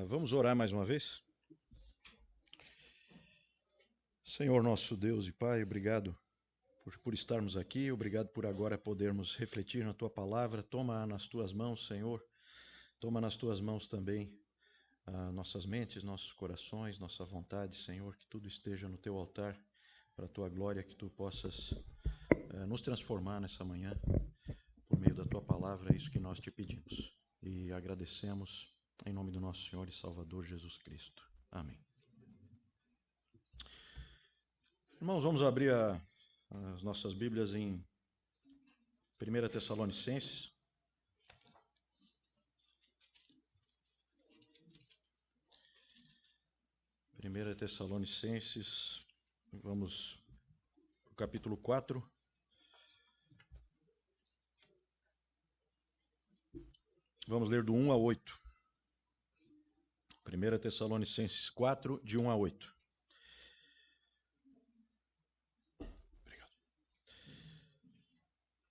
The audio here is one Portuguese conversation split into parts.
Vamos orar mais uma vez? Senhor nosso Deus e Pai, obrigado por estarmos aqui, obrigado por agora podermos refletir na Tua palavra. Toma nas Tuas mãos, Senhor, toma nas Tuas mãos também nossas mentes, nossos corações, nossa vontade, Senhor, que tudo esteja no Teu altar, para a Tua glória, que Tu possas nos transformar nessa manhã, por meio da Tua palavra, é isso que nós Te pedimos. E agradecemos em nome do nosso Senhor e Salvador Jesus Cristo. Amém. Irmãos, vamos abrir as nossas Bíblias em 1 Tessalonicenses. Primeira Tessalonicenses, vamos para o capítulo 4. Vamos ler do 1 a 8. 1 Tessalonicenses 4, de 1 a 8. Obrigado.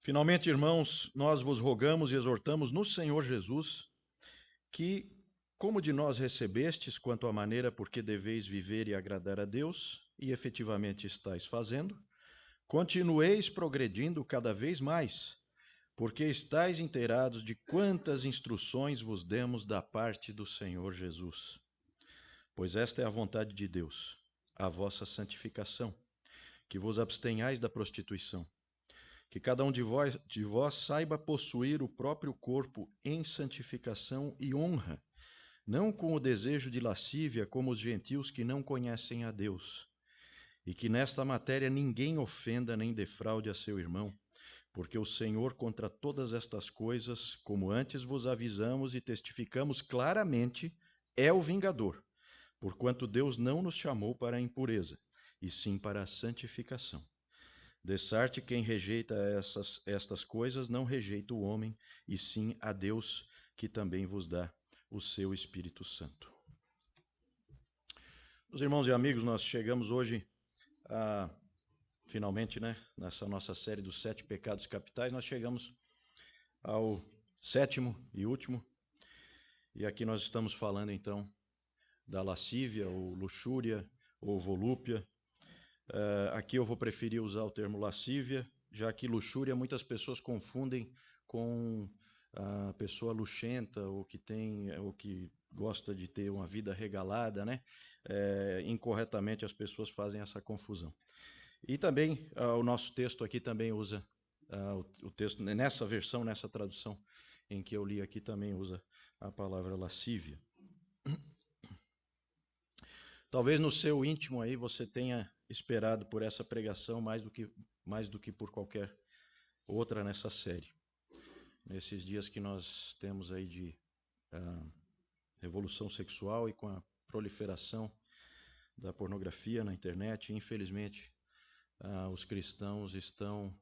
Finalmente, irmãos, nós vos rogamos e exortamos no Senhor Jesus que, como de nós recebestes quanto à maneira por que deveis viver e agradar a Deus, e efetivamente estáis fazendo, continueis progredindo cada vez mais, porque estáis inteirados de quantas instruções vos demos da parte do Senhor Jesus. Pois esta é a vontade de Deus, a vossa santificação, que vos abstenhais da prostituição, que cada um de vós saiba possuir o próprio corpo em santificação e honra, não com o desejo de lascívia como os gentios que não conhecem a Deus, e que nesta matéria ninguém ofenda nem defraude a seu irmão, porque o Senhor contra todas estas coisas, como antes vos avisamos e testificamos claramente, é o vingador, porquanto Deus não nos chamou para a impureza, e sim para a santificação. Dessarte quem rejeita estas coisas não rejeita o homem, e sim a Deus, que também vos dá o seu Espírito Santo. Meus irmãos e amigos, nós chegamos hoje finalmente, nessa nossa série dos 7 pecados capitais, nós chegamos ao 7º e último, e aqui nós estamos falando então da lascívia, ou luxúria, ou volúpia. Aqui eu vou preferir usar o termo lascívia, já que luxúria muitas pessoas confundem com a pessoa luxenta, ou que gosta de ter uma vida regalada, né? Incorretamente as pessoas fazem essa confusão. E também o nosso texto aqui também usa, o texto nessa versão, nessa tradução em que eu li aqui, também usa a palavra lascívia. Talvez no seu íntimo aí você tenha esperado por essa pregação mais do que por qualquer outra nessa série. Nesses dias que nós temos aí de revolução sexual e com a proliferação da pornografia na internet, infelizmente, os cristãos estão,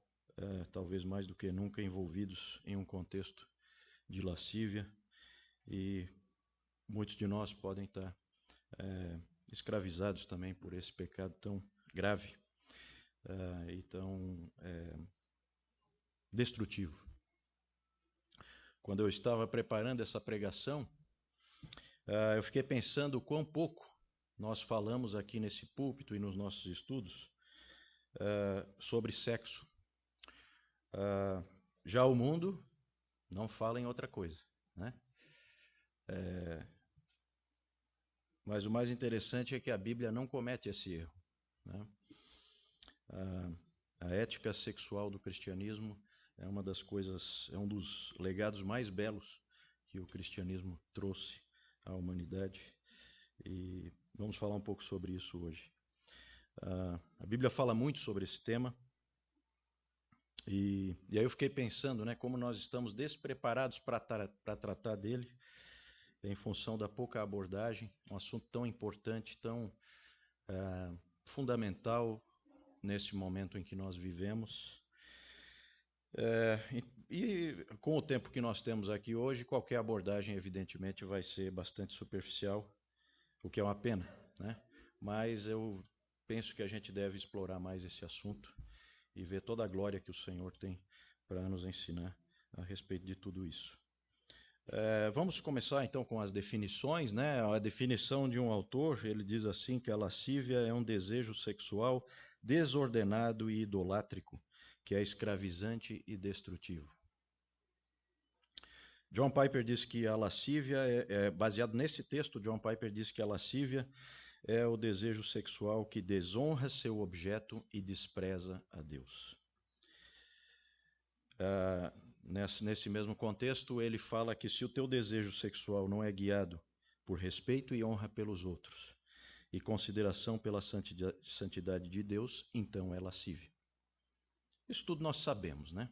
talvez mais do que nunca, envolvidos em um contexto de lascívia, e muitos de nós podem estar escravizados também por esse pecado tão grave e tão destrutivo. Quando eu estava preparando essa pregação, eu fiquei pensando o quão pouco nós falamos aqui nesse púlpito e nos nossos estudos sobre sexo. Já o mundo não fala em outra coisa, né? Mas o mais interessante é que a Bíblia não comete esse erro, né? A ética sexual do cristianismo é uma das coisas, é um dos legados mais belos que o cristianismo trouxe à humanidade, e vamos falar um pouco sobre isso hoje. A Bíblia fala muito sobre esse tema, e aí eu fiquei pensando, né, como nós estamos despreparados para tratar dele, em função da pouca abordagem, um assunto tão importante, tão fundamental nesse momento em que nós vivemos. E com o tempo que nós temos aqui hoje, qualquer abordagem, evidentemente, vai ser bastante superficial, o que é uma pena, né? Mas eu penso que a gente deve explorar mais esse assunto e ver toda a glória que o Senhor tem para nos ensinar a respeito de tudo isso. Vamos começar então com as definições, né? A definição de um autor, ele diz assim que a lascívia é um desejo sexual desordenado e idolátrico, que é escravizante e destrutivo. John Piper diz que a lascívia baseado nesse texto, John Piper diz que a lascívia é o desejo sexual que desonra seu objeto e despreza a Deus. Nesse mesmo contexto, ele fala que se o teu desejo sexual não é guiado por respeito e honra pelos outros e consideração pela santidade de Deus, então é lascívia. Isso tudo nós sabemos, né?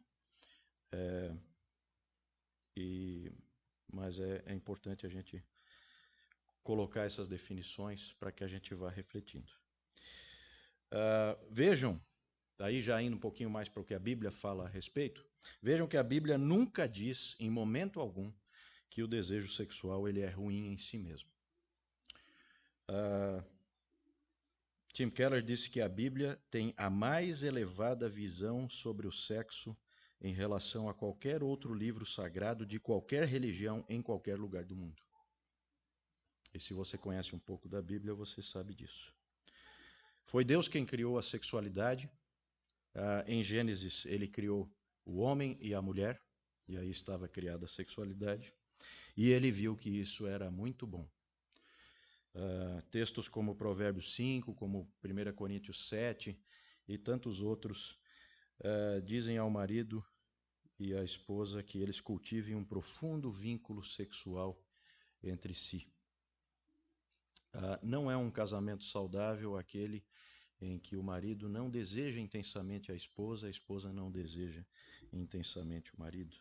Mas é importante a gente colocar essas definições para que a gente vá refletindo. Vejam, daí já indo um pouquinho mais para o que a Bíblia fala a respeito, vejam que a Bíblia nunca diz, em momento algum, que o desejo sexual ele é ruim em si mesmo. Tim Keller disse que a Bíblia tem a mais elevada visão sobre o sexo em relação a qualquer outro livro sagrado de qualquer religião em qualquer lugar do mundo. E se você conhece um pouco da Bíblia, você sabe disso. Foi Deus quem criou a sexualidade. Em Gênesis, ele criou o homem e a mulher, e aí estava criada a sexualidade, e ele viu que isso era muito bom. Textos como Provérbios 5, como 1 Coríntios 7 e tantos outros dizem ao marido e à esposa que eles cultivem um profundo vínculo sexual entre si. Não é um casamento saudável aquele em que o marido não deseja intensamente a esposa não deseja intensamente o marido.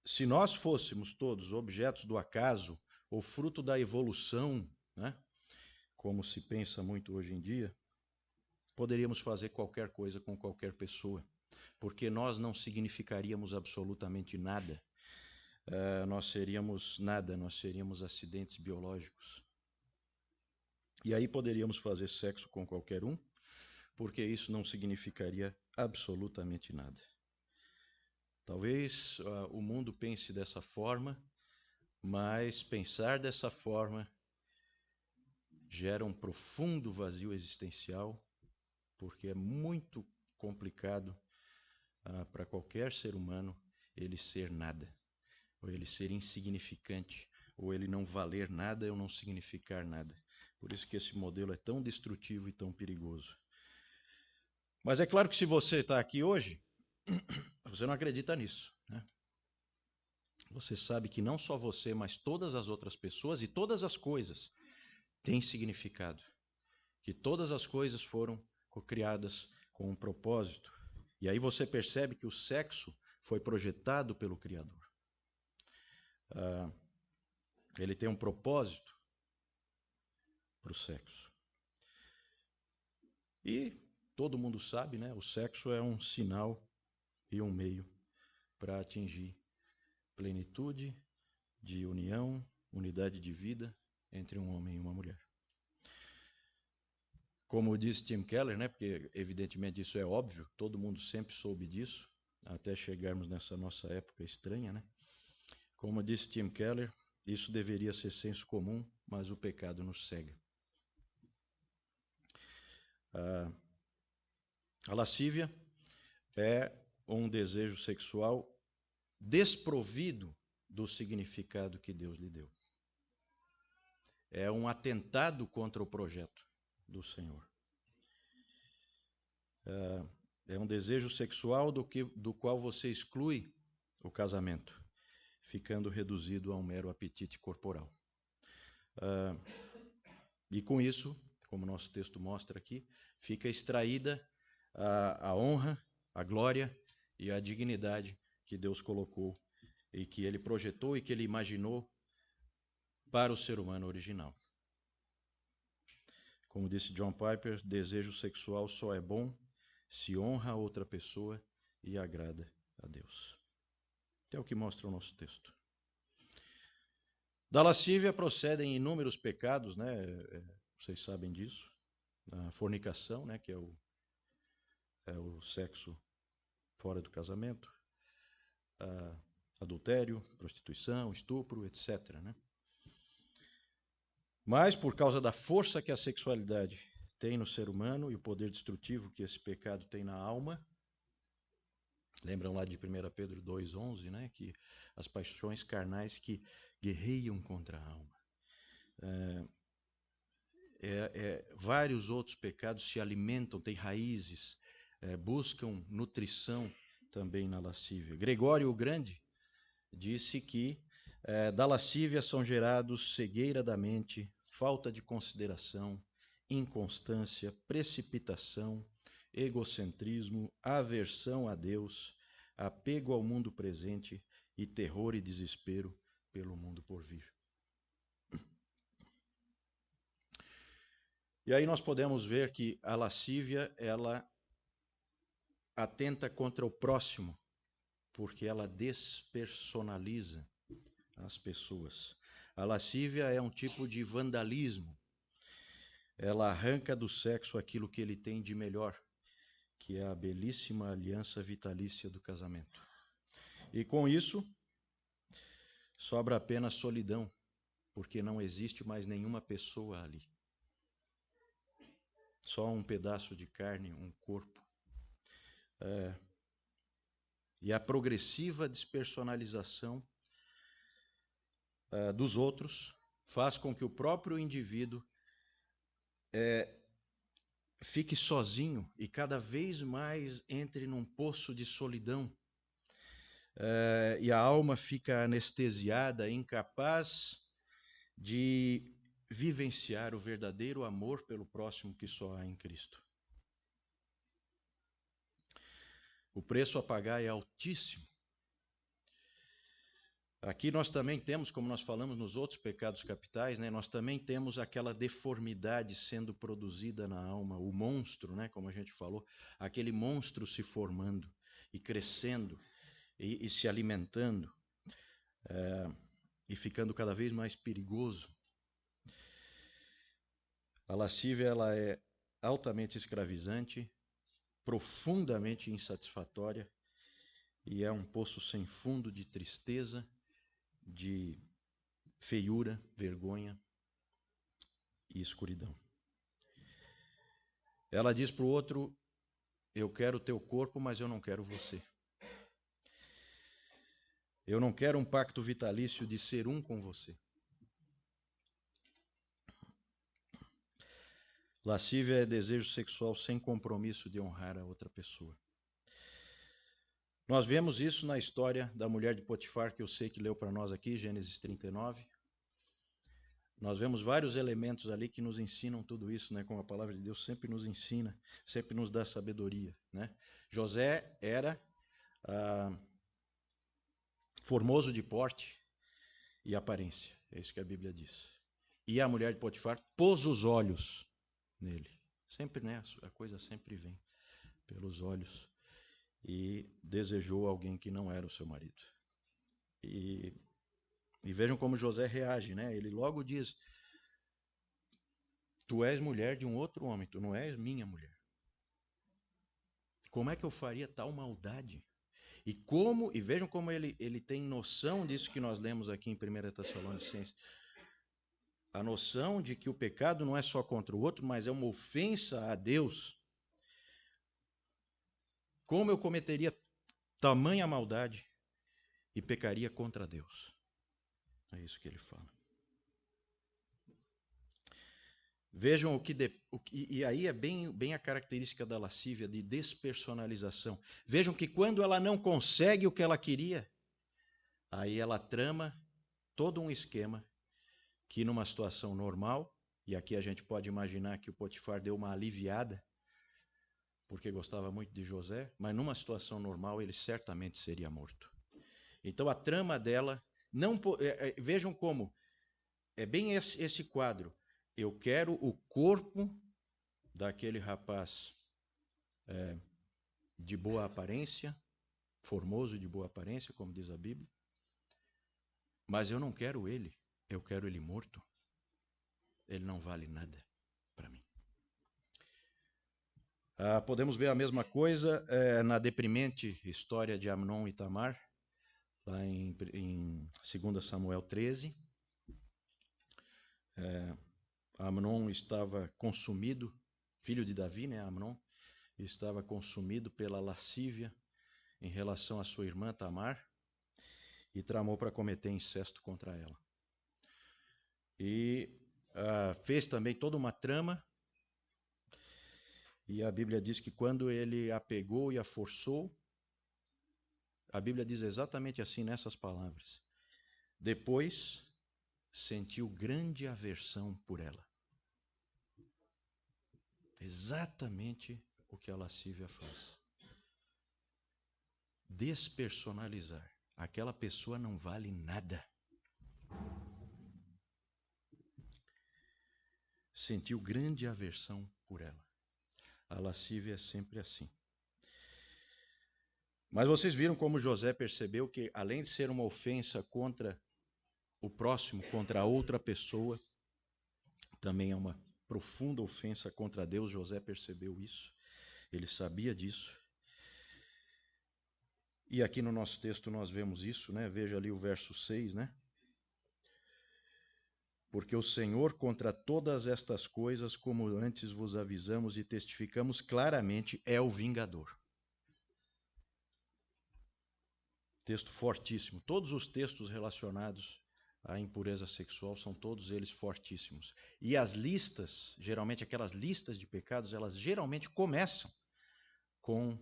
Se nós fôssemos todos objetos do acaso ou fruto da evolução, né, como se pensa muito hoje em dia, poderíamos fazer qualquer coisa com qualquer pessoa, porque nós não significaríamos absolutamente nada. Nós seríamos nada, nós seríamos acidentes biológicos. E aí poderíamos fazer sexo com qualquer um, porque isso não significaria absolutamente nada. Talvez o mundo pense dessa forma, mas pensar dessa forma gera um profundo vazio existencial, porque é muito complicado para qualquer ser humano ele ser nada, ou ele ser insignificante, ou ele não valer nada ou não significar nada. Por isso que esse modelo é tão destrutivo e tão perigoso. Mas é claro que se você está aqui hoje, você não acredita nisso, né? Você sabe que não só você, mas todas as outras pessoas e todas as coisas têm significado. Que todas as coisas foram criadas com um propósito. E aí você percebe que o sexo foi projetado pelo Criador. Ele tem um propósito para o sexo. E todo mundo sabe, né? O sexo é um sinal e um meio para atingir plenitude de união, unidade de vida entre um homem e uma mulher. Como diz Tim Keller, né? Porque evidentemente isso é óbvio, todo mundo sempre soube disso, até chegarmos nessa nossa época estranha, né? Como disse Tim Keller, isso deveria ser senso comum, mas o pecado nos cega. A lascívia é um desejo sexual desprovido do significado que Deus lhe deu. É um atentado contra o projeto do Senhor. É um desejo sexual do qual você exclui o casamento, ficando reduzido a um mero apetite corporal. E com isso, como nosso texto mostra aqui, fica extraída a honra, a glória e a dignidade que Deus colocou e que Ele projetou e que Ele imaginou para o ser humano original. Como disse John Piper, desejo sexual só é bom se honra a outra pessoa e agrada a Deus. É o que mostra o nosso texto. Da lascívia procedem inúmeros pecados, né? Vocês sabem disso. A fornicação, né? Que é o sexo fora do casamento. adultério, prostituição, estupro, etc., né? Mas por causa da força que a sexualidade tem no ser humano e o poder destrutivo que esse pecado tem na alma, lembram lá de 1 Pedro 2,11, né? Que as paixões carnais que guerreiam contra a alma. Vários outros pecados se alimentam, têm raízes, buscam nutrição também na lascívia. Gregório o Grande disse que da lascívia são gerados cegueira da mente, falta de consideração, inconstância, precipitação, egocentrismo, aversão a Deus, apego ao mundo presente e terror e desespero pelo mundo por vir. E aí nós podemos ver que a lascívia, ela atenta contra o próximo, porque ela despersonaliza as pessoas. A lascívia é um tipo de vandalismo. Ela arranca do sexo aquilo que ele tem de melhor, que é a belíssima aliança vitalícia do casamento. E com isso, sobra apenas solidão, porque não existe mais nenhuma pessoa ali. Só um pedaço de carne, um corpo. E a progressiva despersonalização dos outros faz com que o próprio indivíduo fique sozinho e cada vez mais entre num poço de solidão. E a alma fica anestesiada, incapaz de vivenciar o verdadeiro amor pelo próximo que só há em Cristo. O preço a pagar é altíssimo. Aqui nós também temos, como nós falamos nos outros pecados capitais, né, nós também temos aquela deformidade sendo produzida na alma, o monstro, né, como a gente falou, aquele monstro se formando e crescendo e se alimentando e ficando cada vez mais perigoso. A lascívia, ela é altamente escravizante, profundamente insatisfatória e é um poço sem fundo de tristeza, de feiura, vergonha e escuridão. Ela diz para o outro: eu quero o teu corpo, mas eu não quero você. Eu não quero um pacto vitalício de ser um com você. Lascívia é desejo sexual sem compromisso de honrar a outra pessoa. Nós vemos isso na história da mulher de Potifar, que eu sei que leu para nós aqui, Gênesis 39. Nós vemos vários elementos ali que nos ensinam tudo isso, né? Como a palavra de Deus sempre nos ensina, sempre nos dá sabedoria, né? José era formoso de porte e aparência, é isso que a Bíblia diz. E a mulher de Potifar pôs os olhos nele. Sempre, né? A coisa sempre vem pelos olhos. E desejou alguém que não era o seu marido. E vejam como José reage, né? Ele logo diz: tu és mulher de um outro homem, tu não és minha mulher. Como é que eu faria tal maldade? E vejam como ele tem noção disso que nós lemos aqui em 1 Tessalonicenses. A noção de que o pecado não é só contra o outro, mas é uma ofensa a Deus. Como eu cometeria tamanha maldade e pecaria contra Deus? É isso que ele fala. Vejam e aí é bem a característica da lascívia, de despersonalização. Vejam que quando ela não consegue o que ela queria, aí ela trama todo um esquema que numa situação normal, e aqui a gente pode imaginar que o Potifar deu uma aliviada, porque gostava muito de José, mas numa situação normal ele certamente seria morto. Então a trama dela, vejam como, é bem esse quadro. Eu quero o corpo daquele rapaz de boa aparência, formoso de boa aparência, como diz a Bíblia, mas eu não quero ele, eu quero ele morto. Ele não vale nada para mim. Podemos ver a mesma coisa na deprimente história de Amnon e Tamar, lá em 2 Samuel 13. Amnon estava consumido, filho de Davi, né, Amnon, estava consumido pela lascívia em relação à sua irmã Tamar e tramou para cometer incesto contra ela. E fez também toda uma trama, e a Bíblia diz que quando ele a pegou e a forçou, a Bíblia diz exatamente assim nessas palavras: depois sentiu grande aversão por ela. Exatamente o que a lascívia faz. Despersonalizar. Aquela pessoa não vale nada. Sentiu grande aversão por ela. A lascívia é sempre assim. Mas vocês viram como José percebeu que, além de ser uma ofensa contra o próximo, contra a outra pessoa, também é uma profunda ofensa contra Deus. José percebeu isso, ele sabia disso. E aqui no nosso texto nós vemos isso, né? Veja ali o verso 6, né? Porque o Senhor contra todas estas coisas, como antes vos avisamos e testificamos claramente, é o vingador. Texto fortíssimo. Todos os textos relacionados à impureza sexual são todos eles fortíssimos. E as listas, geralmente aquelas listas de pecados, elas geralmente começam com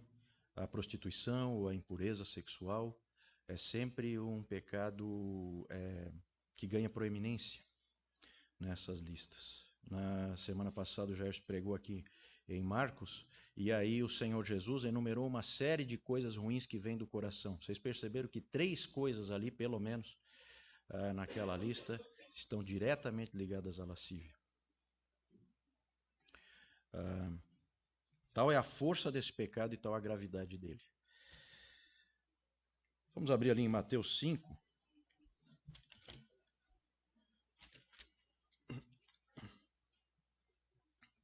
a prostituição ou a impureza sexual. É sempre um pecado que ganha proeminência nessas listas. Na semana passada o Jair pregou aqui em Marcos, e aí o Senhor Jesus enumerou uma série de coisas ruins que vêm do coração. Vocês perceberam que 3 coisas ali, pelo menos, naquela lista, estão diretamente ligadas à lascívia. Tal é a força desse pecado e tal a gravidade dele. Vamos abrir ali em Mateus 5.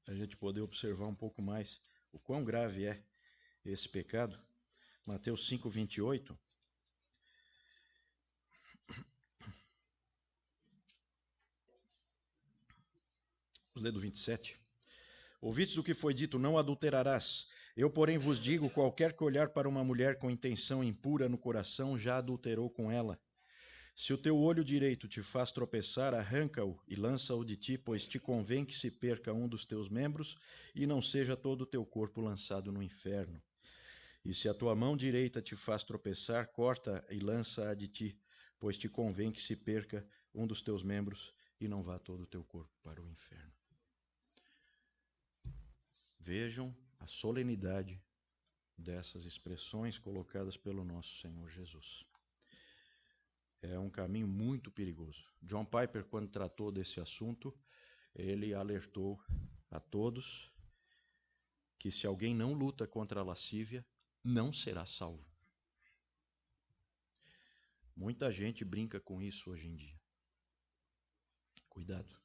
A gente poder observar um pouco mais o quão grave é esse pecado. Mateus 5, 28. Vamos ler do 27. Ouvistes o que foi dito, não adulterarás. Eu, porém, vos digo, qualquer que olhar para uma mulher com intenção impura no coração, já adulterou com ela. Se o teu olho direito te faz tropeçar, arranca-o e lança-o de ti, pois te convém que se perca um dos teus membros e não seja todo o teu corpo lançado no inferno. E se a tua mão direita te faz tropeçar, corta e lança-a de ti, pois te convém que se perca um dos teus membros e não vá todo o teu corpo para o inferno. Vejam a solenidade dessas expressões colocadas pelo nosso Senhor Jesus. É um caminho muito perigoso. John Piper, quando tratou desse assunto, ele alertou a todos que se alguém não luta contra a lascívia, não será salvo. Muita gente brinca com isso hoje em dia. Cuidado.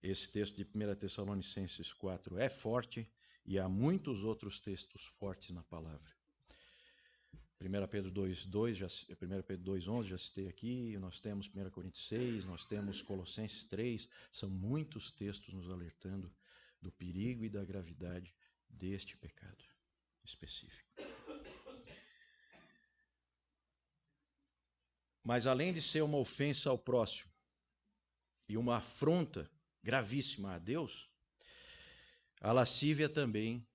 Esse texto de 1 Tessalonicenses 4 é forte e há muitos outros textos fortes na palavra. 1 Pedro 2,11 já citei aqui, nós temos 1 Coríntios 6, nós temos Colossenses 3, são muitos textos nos alertando do perigo e da gravidade deste pecado específico. Mas além de ser uma ofensa ao próximo e uma afronta gravíssima a Deus, a lascívia também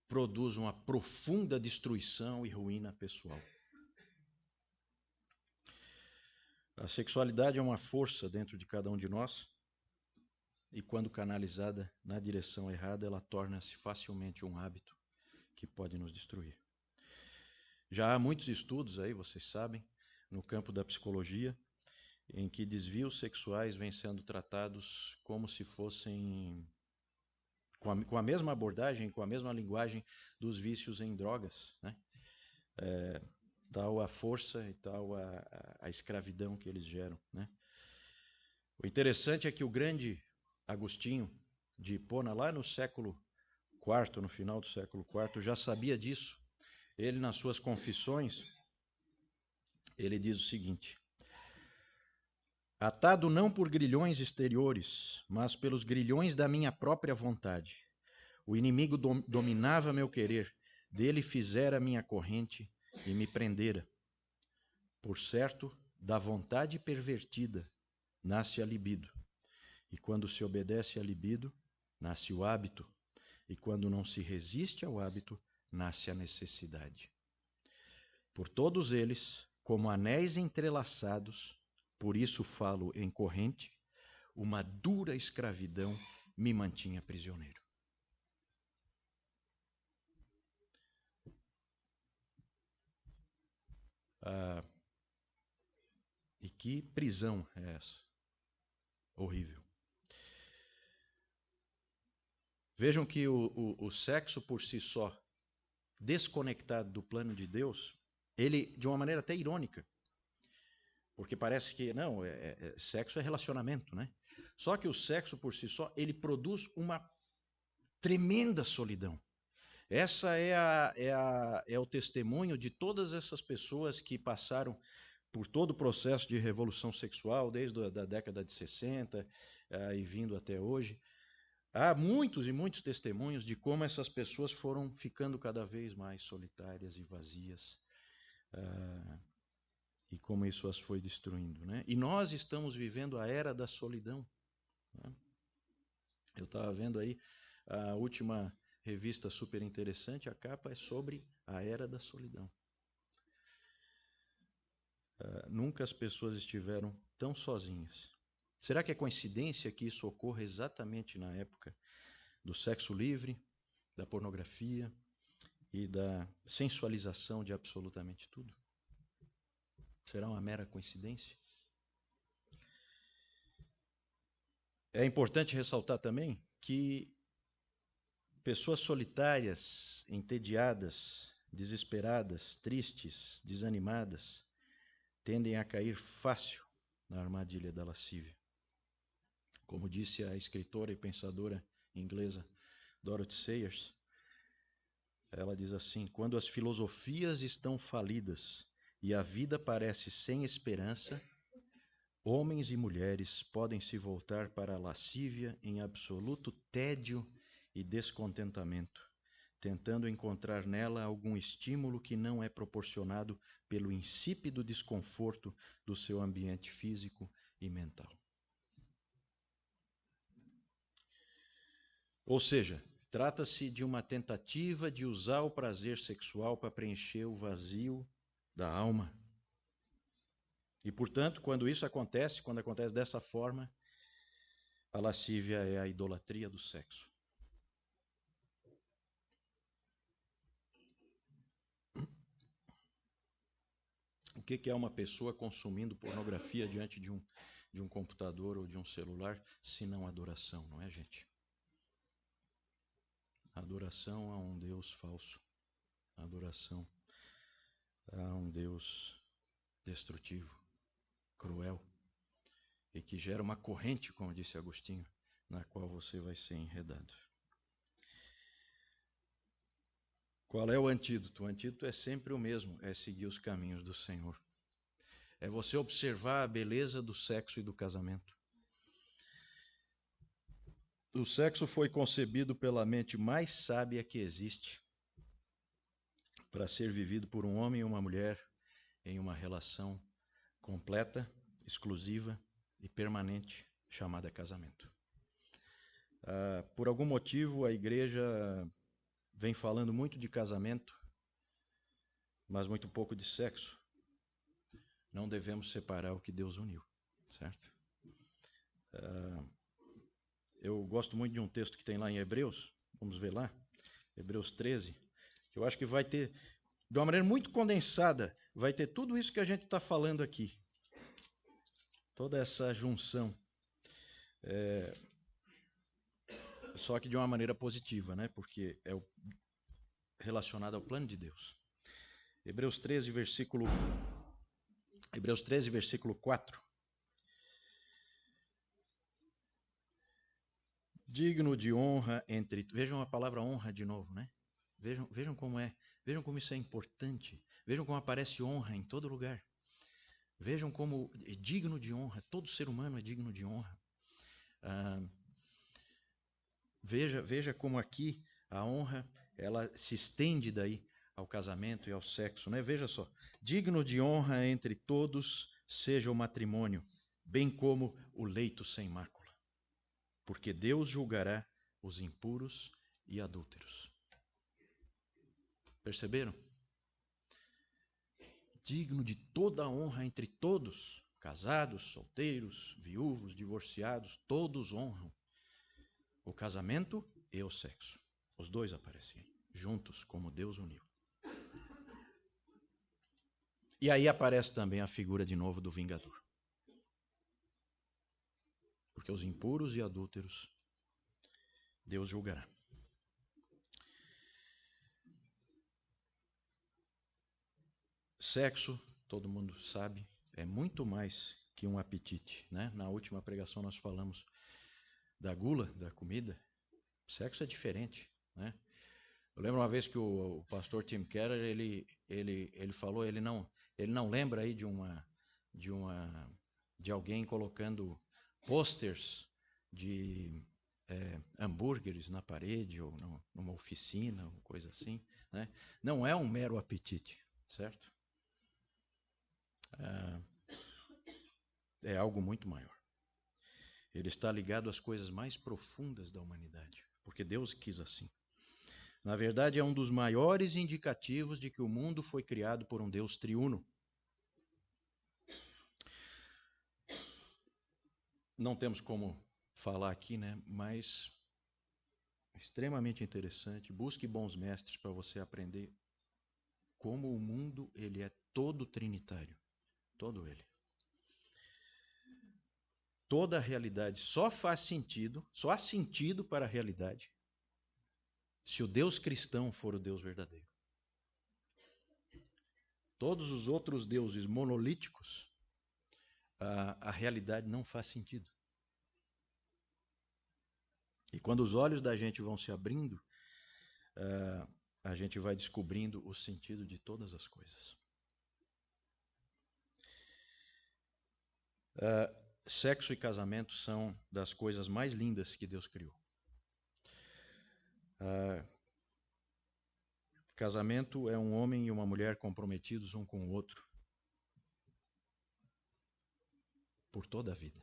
produz uma profunda destruição e ruína pessoal. A sexualidade é uma força dentro de cada um de nós e quando canalizada na direção errada, ela torna-se facilmente um hábito que pode nos destruir. Já há muitos estudos aí, vocês sabem, no campo da psicologia, em que desvios sexuais vêm sendo tratados como se fossem com a mesma abordagem, com a mesma linguagem dos vícios em drogas, né? Tal a força e tal a escravidão que eles geram, né? O interessante é que o grande Agostinho de Hipona, lá no século IV, no final do século IV, já sabia disso. Ele, nas suas confissões, ele diz o seguinte: atado não por grilhões exteriores, mas pelos grilhões da minha própria vontade. O inimigo dominava meu querer, dele fizera minha corrente e me prendera. Por certo, da vontade pervertida nasce a libido, e quando se obedece à libido, nasce o hábito, e quando não se resiste ao hábito, nasce a necessidade. Por todos eles, como anéis entrelaçados, por isso falo em corrente, uma dura escravidão me mantinha prisioneiro. E que prisão é essa? Horrível. Vejam que o sexo por si só, desconectado do plano de Deus, ele, de uma maneira até irônica, porque parece que, não, sexo é relacionamento, né? Só que o sexo por si só, ele produz uma tremenda solidão. Essa é o testemunho de todas essas pessoas que passaram por todo o processo de revolução sexual, desde a década de 60 e vindo até hoje. Há muitos e muitos testemunhos de como essas pessoas foram ficando cada vez mais solitárias e vazias, e como isso as foi destruindo, né? E nós estamos vivendo a era da solidão, né? Eu estava vendo aí a última revista super interessante, a capa é sobre a era da solidão. Nunca as pessoas estiveram tão sozinhas. Será que é coincidência que isso ocorra exatamente na época do sexo livre, da pornografia e da sensualização de absolutamente tudo? Será uma mera coincidência? É importante ressaltar também que pessoas solitárias, entediadas, desesperadas, tristes, desanimadas, tendem a cair fácil na armadilha da lascívia. Como disse a escritora e pensadora inglesa Dorothy Sayers, ela diz assim: quando as filosofias estão falidas e a vida parece sem esperança, homens e mulheres podem se voltar para a lascívia em absoluto tédio e descontentamento, tentando encontrar nela algum estímulo que não é proporcionado pelo insípido desconforto do seu ambiente físico e mental. Ou seja, trata-se de uma tentativa de usar o prazer sexual para preencher o vazio da alma. E, portanto, quando acontece dessa forma, a lascívia é a idolatria do sexo. O que é uma pessoa consumindo pornografia diante de um computador ou de um celular, se não adoração, não é, gente? Adoração a um Deus falso. Adoração a um Deus destrutivo, cruel, e que gera uma corrente, como disse Agostinho, na qual você vai ser enredado. Qual é o antídoto? O antídoto é sempre o mesmo, é seguir os caminhos do Senhor. É você observar a beleza do sexo e do casamento. O sexo foi concebido pela mente mais sábia que existe para ser vivido por um homem e uma mulher em uma relação completa, exclusiva e permanente, chamada casamento. Por algum motivo, a igreja vem falando muito de casamento, mas muito pouco de sexo. Não devemos separar o que Deus uniu, certo? Eu gosto muito de um texto que tem lá em Hebreus, vamos ver lá, Hebreus 13, que eu acho que vai ter, de uma maneira muito condensada, vai ter tudo isso que a gente está falando aqui. Toda essa junção. Só que de uma maneira positiva, né? Porque é relacionado ao plano de Deus. Hebreus 13, versículo 4. Digno de honra entre... Vejam a palavra honra de novo, né? Vejam como é. Vejam como isso é importante. Vejam como aparece honra em todo lugar. Vejam como é digno de honra, todo ser humano é digno de honra. Veja como aqui a honra, ela se estende daí ao casamento e ao sexo, né? Veja só, digno de honra entre todos seja o matrimônio, bem como o leito sem mácula, porque Deus julgará os impuros e adúlteros. Perceberam? Digno de toda a honra entre todos, casados, solteiros, viúvos, divorciados, todos honram o casamento e o sexo. Os dois aparecem juntos, como Deus uniu. E aí aparece também a figura de novo do vingador. Porque os impuros e adúlteros Deus julgará. Sexo, todo mundo sabe, é muito mais que um apetite, né? Na última pregação nós falamos da gula, da comida. Sexo é diferente, né? Eu lembro uma vez que o pastor Tim Keller, ele falou, ele não lembra aí de alguém colocando posters de hambúrgueres na parede ou numa oficina, ou coisa assim, né? Não é um mero apetite, certo? É algo muito maior. Ele está ligado às coisas mais profundas da humanidade, porque Deus quis assim. Na verdade, é um dos maiores indicativos de que o mundo foi criado por um Deus triuno. Não temos como falar aqui, né? Mas extremamente interessante. Busque bons mestres para você aprender como o mundo ele é todo trinitário, todo ele. Toda a realidade só faz sentido, só há sentido para a realidade se o Deus cristão for o Deus verdadeiro. Todos os outros deuses monolíticos, a realidade não faz sentido. E quando os olhos da gente vão se abrindo, a gente vai descobrindo o sentido de todas as coisas. Sexo e casamento são das coisas mais lindas que Deus criou. Casamento é um homem e uma mulher comprometidos um com o outro por toda a vida.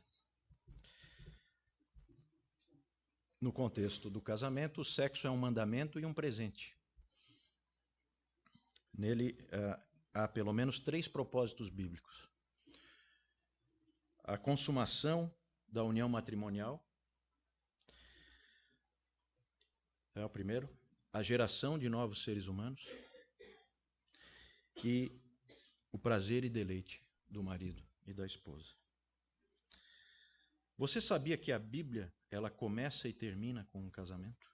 No contexto do casamento, o sexo é um mandamento e um presente. Nele há pelo menos 3 propósitos bíblicos. A consumação da união matrimonial é o primeiro. A geração de novos seres humanos e o prazer e deleite do marido e da esposa. Você sabia que a Bíblia, ela começa e termina com um casamento?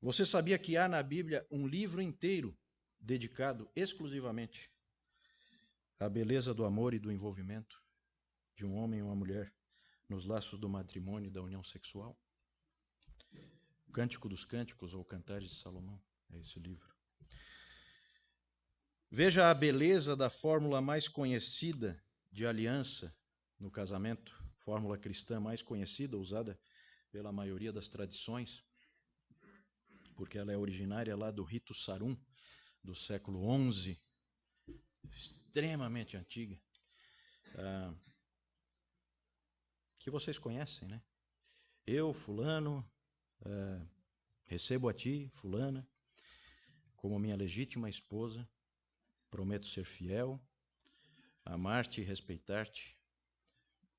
Você sabia que há na Bíblia um livro inteiro dedicado exclusivamente à beleza do amor e do envolvimento de um homem e uma mulher nos laços do matrimônio e da união sexual? O Cântico dos Cânticos ou Cantares de Salomão é esse livro. Veja a beleza da fórmula mais conhecida de aliança no casamento, fórmula cristã mais conhecida, usada pela maioria das tradições, porque ela é originária lá do rito Sarum, do século XI, extremamente antiga, que vocês conhecem, né? Eu, fulano, recebo a ti, fulana, como minha legítima esposa, prometo ser fiel, amar-te e respeitar-te,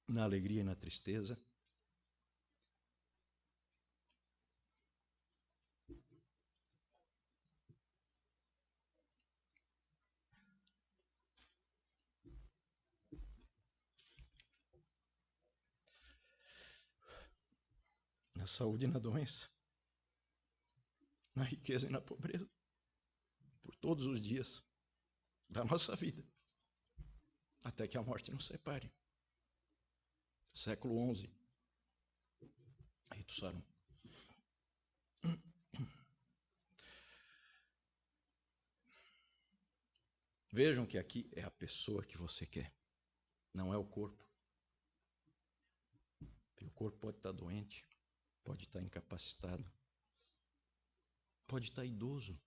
na alegria e na tristeza. Na saúde e na doença, na riqueza e na pobreza, por todos os dias da nossa vida, até que a morte nos separe. Século XI, rito Sarum. Vejam que aqui é a pessoa que você quer, não é o corpo. O corpo pode estar doente, pode estar incapacitado, pode estar idoso,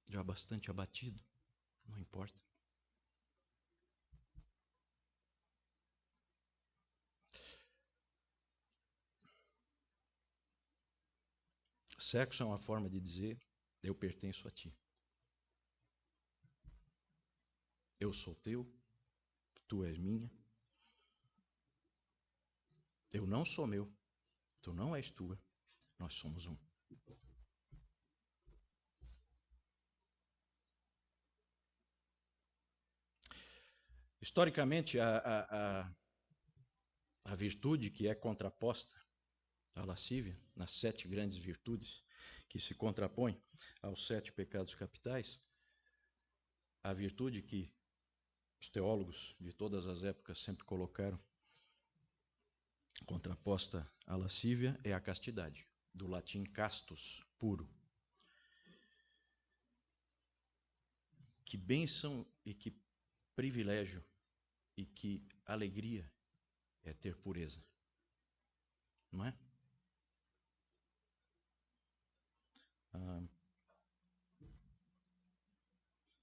já bastante abatido, não importa. Sexo é uma forma de dizer: eu pertenço a ti. Eu sou teu, tu és minha. Eu não sou meu, tu não és tua, nós somos um. Historicamente, a virtude que é contraposta à lascívia, nas 7 grandes virtudes que se contrapõem aos 7 pecados capitais, a virtude que os teólogos de todas as épocas sempre colocaram contraposta à lascívia é a castidade, do latim castus, puro. Que bênção e que privilégio e que alegria é ter pureza, não é?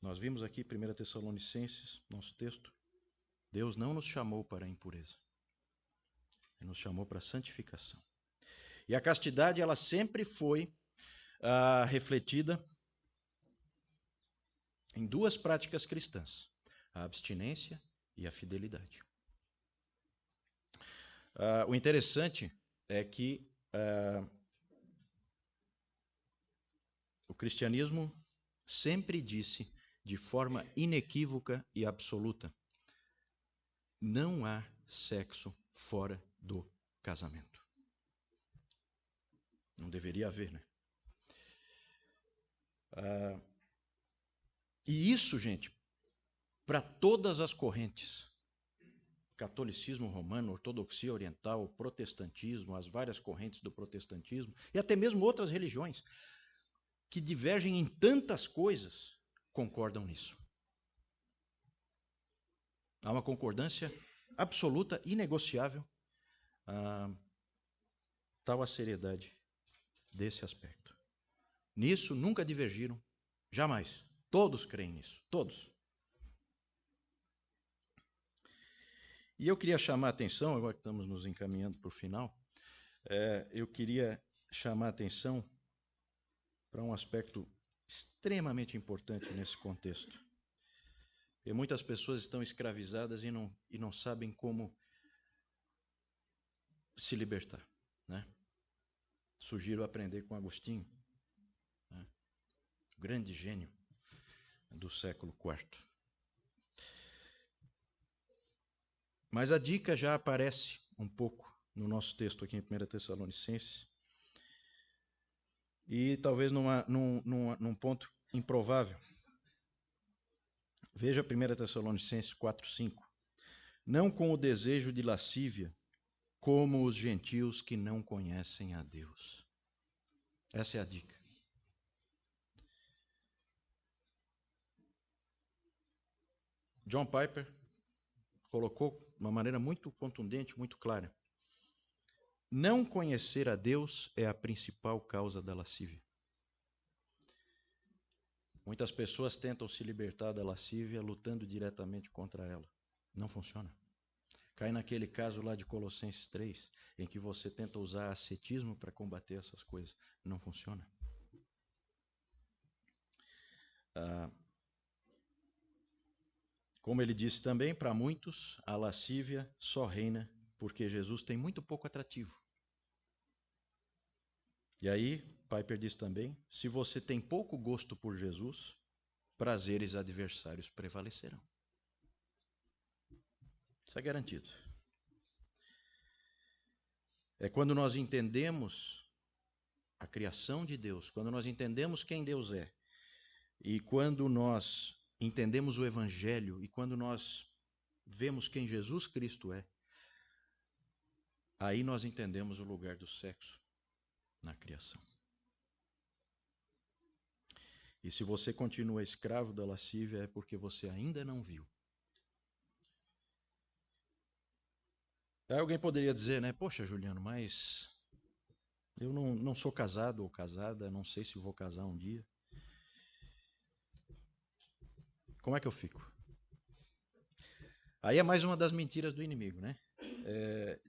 Nós vimos aqui 1 Tessalonicenses, nosso texto, Deus não nos chamou para a impureza, Ele nos chamou para a santificação. E a castidade, ela sempre foi refletida em 2 práticas cristãs, a abstinência e a fidelidade. O interessante é que o cristianismo sempre disse de forma inequívoca e absoluta: não há sexo fora do casamento. Não deveria haver, né? E isso, gente, para todas as correntes, catolicismo romano, ortodoxia oriental, protestantismo, as várias correntes do protestantismo, e até mesmo outras religiões, que divergem em tantas coisas, concordam nisso. Há uma concordância absoluta, inegociável, tal a seriedade desse aspecto. Nisso nunca divergiram, jamais. Todos creem nisso, todos. E eu queria chamar a atenção, agora que estamos nos encaminhando para o final, eu queria chamar a atenção para um aspecto extremamente importante nesse contexto. E muitas pessoas estão escravizadas e não sabem como se libertar, né? Sugiro aprender com Agostinho, né? O grande gênio do século IV. Mas a dica já aparece um pouco no nosso texto aqui em 1 Tessalonicenses, e talvez num ponto improvável. Veja 1 Tessalonicenses 4:5. Não com o desejo de lascívia, como os gentios que não conhecem a Deus. Essa é a dica. John Piper colocou de uma maneira muito contundente, muito clara. Não conhecer a Deus é a principal causa da lascívia. Muitas pessoas tentam se libertar da lascívia lutando diretamente contra ela. Não funciona. Cai naquele caso lá de Colossenses 3, em que você tenta usar ascetismo para combater essas coisas. Não funciona. Como ele disse também, para muitos a lascívia só reina porque Jesus tem muito pouco atrativo. E aí, Piper diz também, se você tem pouco gosto por Jesus, prazeres adversários prevalecerão. Isso é garantido. É quando nós entendemos a criação de Deus, quando nós entendemos quem Deus é, e quando nós entendemos o Evangelho, e quando nós vemos quem Jesus Cristo é, aí nós entendemos o lugar do sexo na criação. E se você continua escravo da lascívia, é porque você ainda não viu. Aí alguém poderia dizer, né? Poxa, Juliano, mas eu não sou casado ou casada, não sei se vou casar um dia. Como é que eu fico? Aí é mais uma das mentiras do inimigo, né?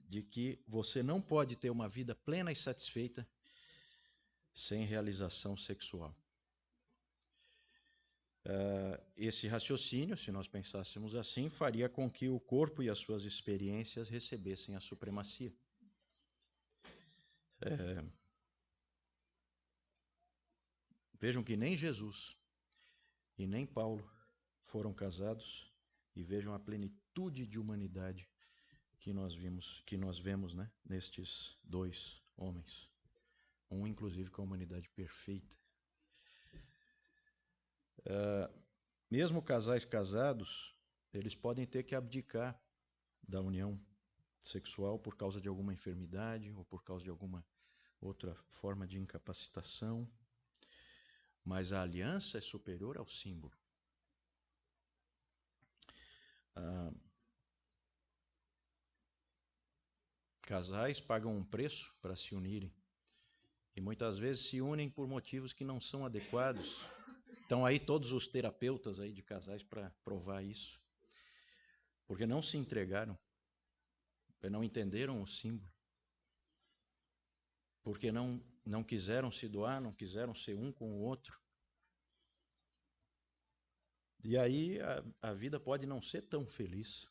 De que você não pode ter uma vida plena e satisfeita sem realização sexual. Esse raciocínio, se nós pensássemos assim, faria com que o corpo e as suas experiências recebessem a supremacia. Vejam que nem Jesus e nem Paulo foram casados, e vejam a plenitude de humanidade que nós vemos, né, nestes dois homens. Um, inclusive, com a humanidade perfeita. Mesmo casais casados, eles podem ter que abdicar da união sexual por causa de alguma enfermidade ou por causa de alguma outra forma de incapacitação. Mas a aliança é superior ao símbolo. Casais pagam um preço para se unirem. E muitas vezes se unem por motivos que não são adequados. Estão aí todos os terapeutas aí de casais para provar isso. Porque não se entregaram. Porque não entenderam o símbolo. Porque não quiseram se doar, não quiseram ser um com o outro. E aí a vida pode não ser tão feliz.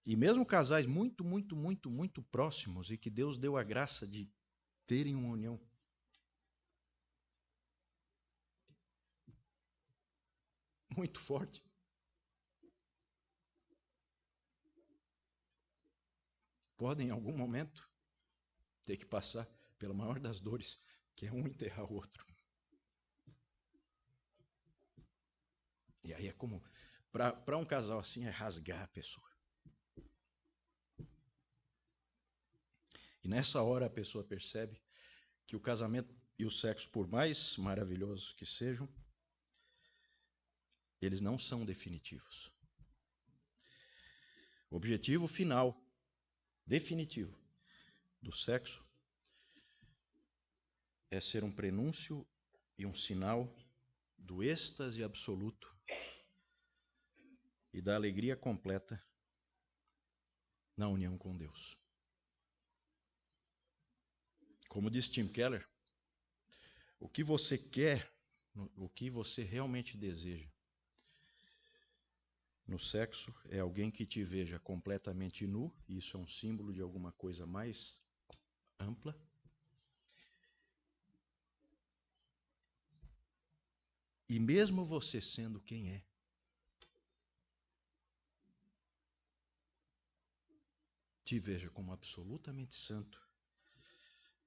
E mesmo casais muito, muito, muito, muito próximos e que Deus deu a graça de terem uma união muito forte, podem em algum momento ter que passar pela maior das dores, que é um enterrar o outro. E aí é como, para um casal assim, é rasgar a pessoa. E nessa hora a pessoa percebe que o casamento e o sexo, por mais maravilhosos que sejam, eles não são definitivos. O objetivo final, definitivo, do sexo é ser um prenúncio e um sinal do êxtase absoluto e da alegria completa na união com Deus. Como diz Tim Keller, o que você quer, o que você realmente deseja no sexo é alguém que te veja completamente nu, e isso é um símbolo de alguma coisa mais ampla. E mesmo você sendo quem é, te veja como absolutamente santo,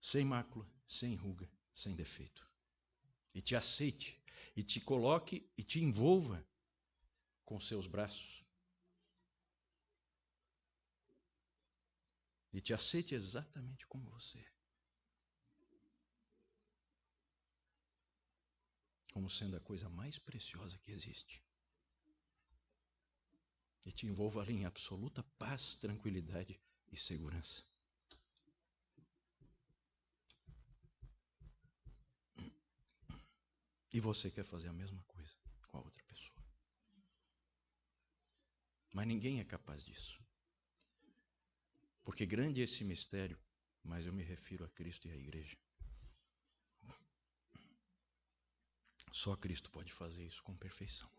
sem mácula, sem ruga, sem defeito. E te aceite, e te coloque, e te envolva com seus braços. E te aceite exatamente como você é. Como sendo a coisa mais preciosa que existe. E te envolva ali em absoluta paz, tranquilidade e segurança. E você quer fazer a mesma coisa com a outra pessoa. Mas ninguém é capaz disso. Porque grande é esse mistério, mas eu me refiro a Cristo e à igreja. Só Cristo pode fazer isso com perfeição.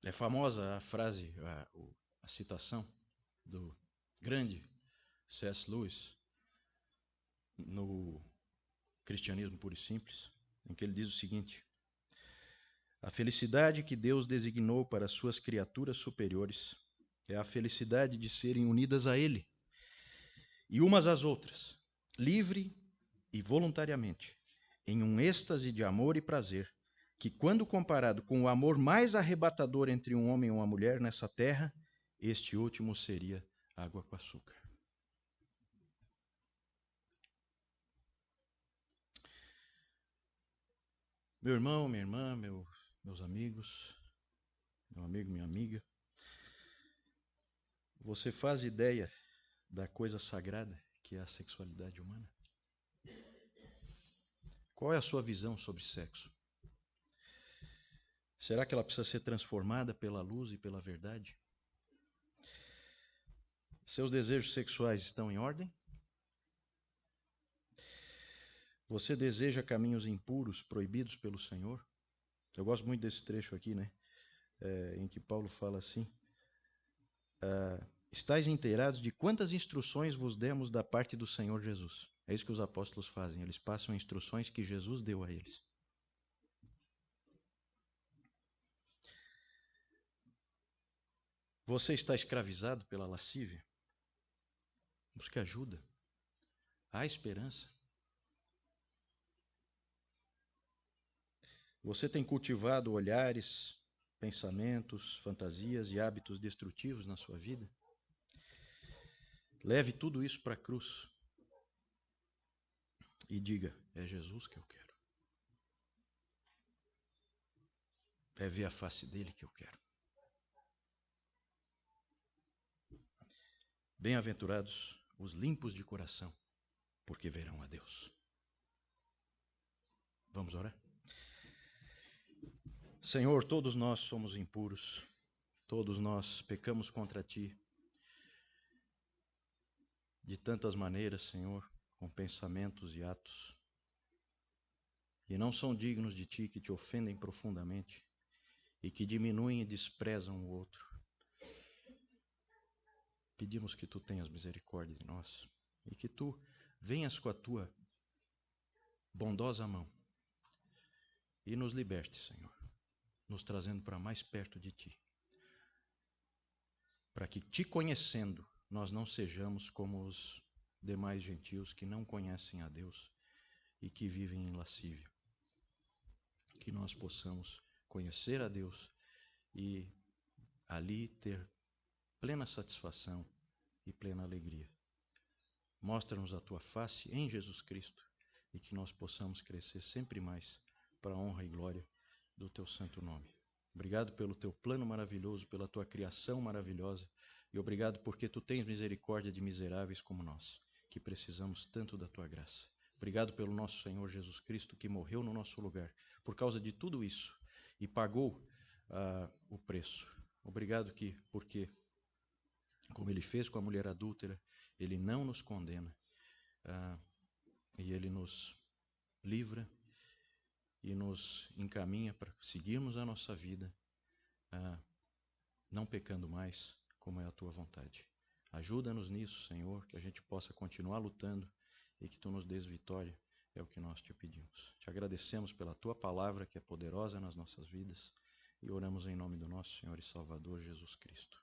É famosa a frase, a citação do grande C.S. Lewis no Cristianismo Puro e Simples, em que ele diz o seguinte: a felicidade que Deus designou para as suas criaturas superiores é a felicidade de serem unidas a Ele e umas às outras, livre e voluntariamente, em um êxtase de amor e prazer, que quando comparado com o amor mais arrebatador entre um homem e uma mulher nessa terra, este último seria água com açúcar. Meu irmão, minha irmã, meus amigos, meu amigo, minha amiga, você faz ideia da coisa sagrada que é a sexualidade humana? Qual é a sua visão sobre sexo? Será que ela precisa ser transformada pela luz e pela verdade? Seus desejos sexuais estão em ordem? Você deseja caminhos impuros, proibidos pelo Senhor? Eu gosto muito desse trecho aqui, né? Em que Paulo fala assim: estais inteirados de quantas instruções vos demos da parte do Senhor Jesus. É isso que os apóstolos fazem, eles passam instruções que Jesus deu a eles. Você está escravizado pela lascívia? Busque ajuda. Há esperança. Você tem cultivado olhares, pensamentos, fantasias e hábitos destrutivos na sua vida? Leve tudo isso para a cruz e diga: é Jesus que eu quero. É ver a face dele que eu quero. Bem-aventurados os limpos de coração, porque verão a Deus. Vamos orar? Senhor, todos nós somos impuros, todos nós pecamos contra Ti de tantas maneiras, Senhor, com pensamentos e atos, e não são dignos de Ti, que Te ofendem profundamente e que diminuem e desprezam o outro. Pedimos que Tu tenhas misericórdia de nós e que Tu venhas com a Tua bondosa mão e nos liberte, Senhor, nos trazendo para mais perto de Ti, para que, Te conhecendo, nós não sejamos como os demais gentios que não conhecem a Deus e que vivem em lascívia. Que nós possamos conhecer a Deus e ali ter plena satisfação e plena alegria. Mostra-nos a Tua face em Jesus Cristo e que nós possamos crescer sempre mais para a honra e glória do Teu santo nome. Obrigado pelo Teu plano maravilhoso, pela Tua criação maravilhosa e obrigado porque Tu tens misericórdia de miseráveis como nós, que precisamos tanto da Tua graça. Obrigado pelo nosso Senhor Jesus Cristo que morreu no nosso lugar por causa de tudo isso e pagou o preço. Obrigado porque, como Ele fez com a mulher adúltera, Ele não nos condena e Ele nos livra e nos encaminha para seguirmos a nossa vida, não pecando mais, como é a Tua vontade. Ajuda-nos nisso, Senhor, que a gente possa continuar lutando e que Tu nos dês vitória, é o que nós Te pedimos. Te agradecemos pela Tua palavra, que é poderosa nas nossas vidas, e oramos em nome do nosso Senhor e Salvador Jesus Cristo.